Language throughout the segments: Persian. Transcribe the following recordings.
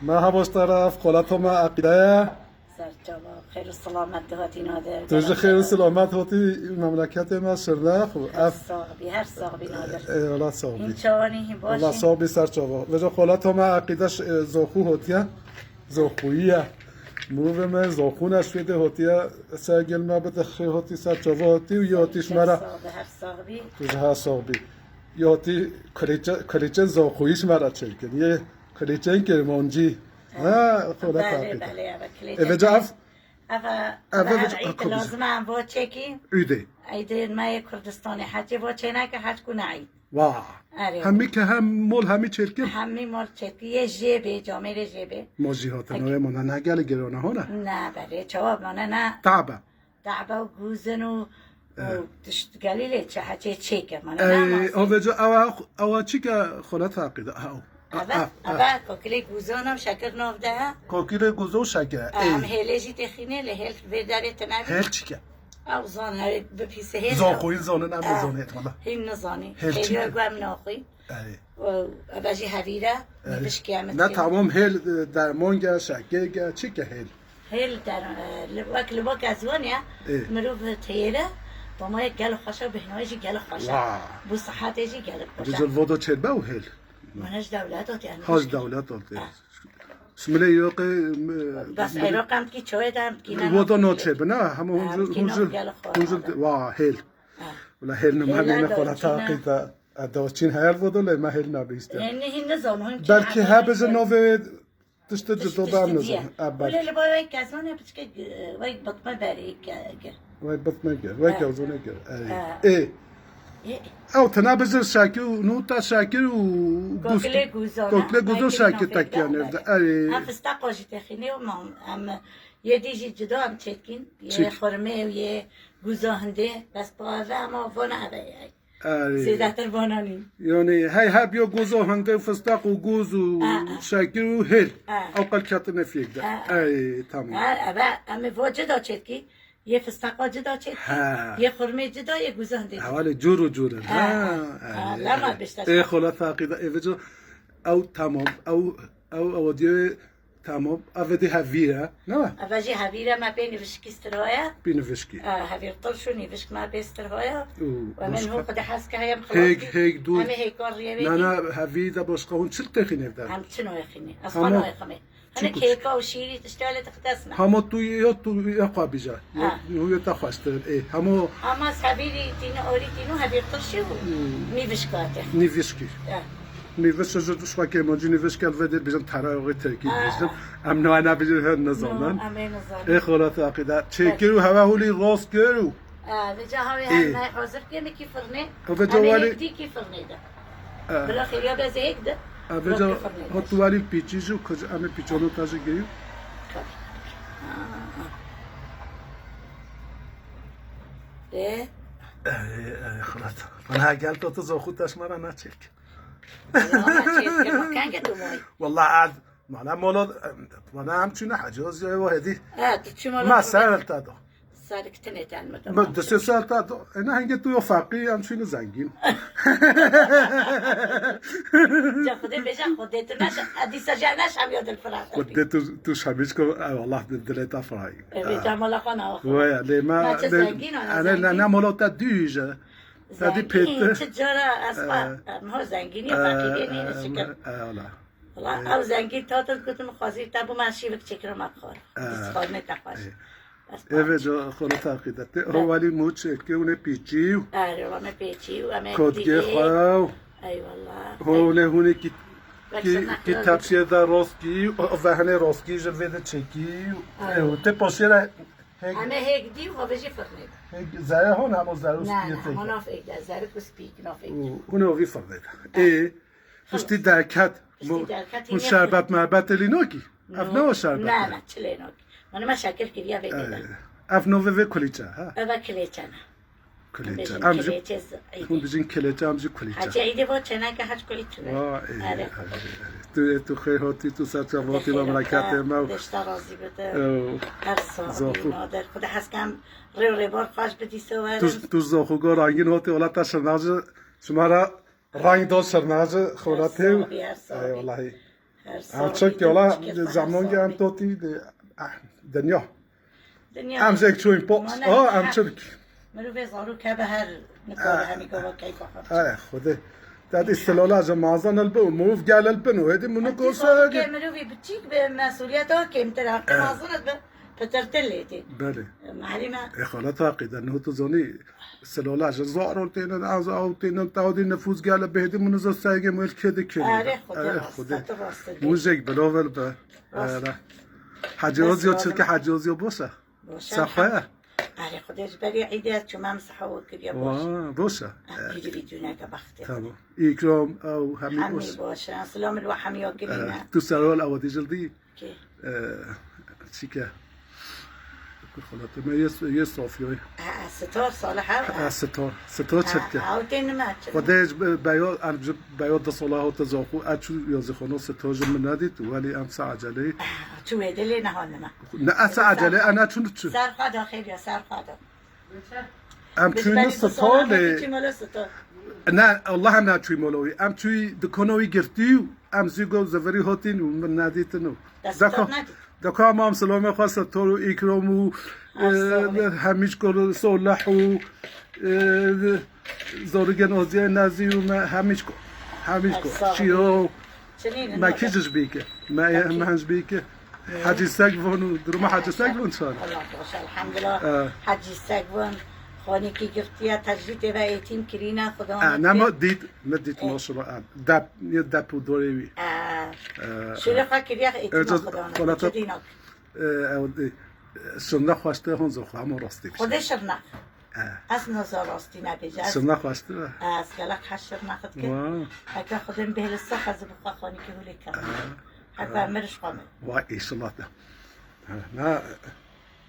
مرحبا طرف خالتهم عقیده سرجاوا خیر و سلامت هاتی نادر توش خیر و سلامت هاتی مملکت ما شرده خب هر ساقبی نادر الله صاحبی این چوانی هم الله باشی صاحبی سر چاوا وجا خالتهم عقیدش زاخو هاتیه زاخویه مروه من زاخو نشویده هاتیه سرگل ما بده خیر هاتی سر چاوا هاتی و یاتیش مرا هر ساقبی توش ها صاحبی یاتی کلیچه زاخویش مرا چه کن یه کلیچه این کرمانجی ها خالت بله عقیده بله وجا اف اول عید لازم هم با چکی ایده عید مای کردستانی حجی با چه نه که حج کنه عید واه آره. همی که هم مول همی چرکن همی مال چکی یه جیبه جامعه جیبه موجیهات نوی مونه نگل گرانه ها نه نه بله جواب نه تعبه دعبه و گوزن و تشت گلیله چه حجی چکه من نه او جا او چی که خالت عقیده او اول کوکلی گوزانم شکر نافده کوکیل گوزو شکر هم هیلجی تخینه لهل بداره تنبی هل چی که او زان هر بپیسه هل زاخوی زانه نمی زانه اتمالا هین نزانی هل چی خیلی که؟ گوام ناخی و بجی هویره نبش کیامت نه تمام هل در مانگه شکر چی که هل هل در لباک از وانیا مروف تیره با ما یک گل خوشه بهنایشی گل خوشه واه. بو صحتشی گل خوشه بجل وادو چربه و هل منش دولت هاتی هاز دولت آلته شمله یاقه بس عراق هم که چای دارم وادو ناچربه نه همه هنجل واه هل ولا هل نمه خالت عقیده داچین هل وادو لیمه هل نبیسته هین نزانم بلکه ها بزن نوه تشت جدا بام نزن ولی لبای وی کسانه بس که وی بطمه بری که وای بط نگر وای که نگر ای او تنا بزن شاکی و نوتا شاکی و کوکله گوزانه کوکله گوزو شاکی تکیه نرده ای هم فستقاشی تخینه و هم یه دیجی جدا هم چکین یه خورمه و یه گوزاهنده بس باوه اما وانه اوه سیده تر وانانی یعنی هی هب یا گوزو هنده فستق و گوز و شاکی و هل او قل کت نفیک ده ای تمام همه وا جدا چکی یه فستقا جدا چکی یه خورمه جدا یه گوزاهنده حوالی جور و جوره لما بشتش ای خلاف عقیده ای وجه او تمام او دیو تمام اوه هویره نه اوجی هویره ما بین وشکی استرهایا بینوشکی هویر طرشونی وشک ما به استرهایا و من هو قد حس که هیم هیگ دو همه هیکار ریوی نه هویده باشقه هون چل تخینه ده هم چنو خینی از خانه خمه هنه کیکا و شیری تشتغل تختصنا همه تو یا قابیجا یا تا خواسته ای همه اما هویری تینو اوری تینو هویر طرشی و میوشکاته نیوشکی نیوش جو شوکه ماجی نیوش کل وده بیشتر تراغی ترکی بیشتر ام نه نه بیشتر نزانن ای خالات عقیده چکرو هوا هولی راست کرو وجا هاوی هم حاضر کنه کی فرنه و جوالی دی کی فرنه ده بلا خیلی به زیگ ده وجا هاتوالی پیچیجو کج ام پیچانو تاج گیریم ای خالات من هگل تو زخوتش مرا نچک والله عاد معنا مولود وانا همچونه حجاز یا واحدی ما سال تادو سالكتني تعلمت ما دست سال تادو انا هنگه تو فقی همچونه زنگین جا خودت بجا خودت نش ادی سجانش هم یاد الفراغ خودت تو شمیش کو والله دلت افراغ بجا مالا خنا وای لما انا نه مولود دیج تادی پیت تجارة أسماء ما هو زنجيني فاكيديني نشكر والله أو زنجين تاتل كنت مخازي تابو ماشي بكشكر ما بخور استخدمت تقاش evet خلاص عقیدت هو ولی موچ که اون پیچیو آره من پیچیو اما کدگه خواهو ای والله هونه هونه که تبشیر در راستگی و هنه راستگی جوید چکی ته پاشیر همه هیک دیو ها بجی فرنید زره هون همه زره و نه همه نافعه ده زره کسپیک نافعه اونه هوی فرنید ای پشتی درکت اون شربت مربت لینوکی افنه شربت نه چه لینوکی من ما شکر کریا بیده افنه و کلیچه ها و کلیچه نه کلیچه امجو اون بجین کلیچه امجو کلیچه حجه ایده بود چنه که حج کلیچه تو خیر هاتی تو سرچواتی مملکت ما دشتا راضی بده هر ساقی نادر خود حس کم ری بار خوش بدی سوارم تو زاخوگا رنگین هاتی اولا تا شرناج شما را رنگ دار شرناج خوراتی ای والله هرچه که حالا زمان که هم توتی دنیا هم زیک چوین پاس هم چرک مرو به زارو که به هر نکاره همی گوه که آه خوده داد استلاله از مازن البو موف گل البنو هدی منو کوسا که مرو به بچیک به مسئولیت ها که امتراق مازنت به پترتلیتی بله معلومه خالت عقیده نه تو زنی استلاله از زارو تینن از او تینن تاودی نفوذ گل به هدی منو زو سایه مل کده کنه آره خوده موزیک بلاول به حجازی و چرک حجازی باشه صفحه آره خودش برای عیده چون من صحوه کریا باشه دیگه بدونه که بخته تمام ایکرام او همی باشه سلام الوحمی ها گرینه تو سرال اوادی جلدی که چی که خلاصه من یه صافیای ستار صالحه ستار چرکه او تین ما خودش بیاد ده صلاح و تزاخو اچو یازی خانو ستار جمع ندید ولی ام عجله تو هدلی نه ما نه اصلا عجله انا چون چه سر خدا خیر یا سر خدا ام توی ستار نه الله هم نه توی مولوی ام توی دکانوی گرتیو ام زیگو زوری هاتین و من ندیت نو دکا ما هم سلام خواست تو رو اکرام و همیش کل صلح و زارگن آزیه نزی و همیش کل شیرو ما کیجش بیکه ما هنج بیکه حجی سگوان و درم حجی سگوان شد الحمدلله حجی سگوان خانی که گفتیه تجرید و ایتیم کرینا خدا نه ما دید ماشاءالله دپ و دوری شرفه کریه ایتیم خدا چه دینک شرنه خواسته هون زخ همه راستی بشه خودش شرنه از نظر راستی نبیجه شرنه خواسته از گلک هشت شرنه خود که اگه خودم به لسه خز بخوا خانی که هولی کرد اگه مرش قامه وای ایشالله نه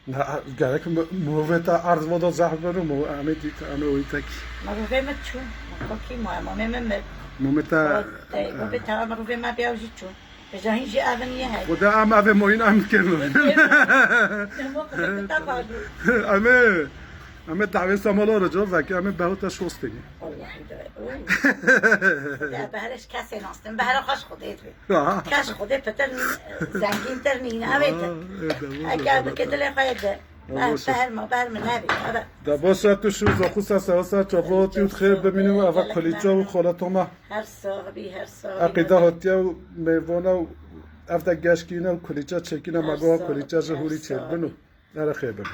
نه گرک موویتا عرض ودا زهر برو مو امیدی که امه ویتک مروفه مت چون مکاکی مهمه ممت مومتا مومتا مروفه ما بیاوجی چون بجاهین جی آونیه های خدا ام اوه موین ام کنن امه دعوی سمالا رجا وکی امه بهوتا شوستینی بهرش کسی ناستم بهر خوش خودت بی کش خودت پتر زنگین تر نین اویده اگر بکتله خواهد بهر من نبی دا باشه تو شو زخوص سواسا چاقاتی و خیر ببینیم و اوه کلیجا و خالتوما هر صاحبی عقیده هاتیه و میوانه و افتا گشکینه و کلیجا چکینه مگاه کلیجا جهوری چل بنو نره خیر ببین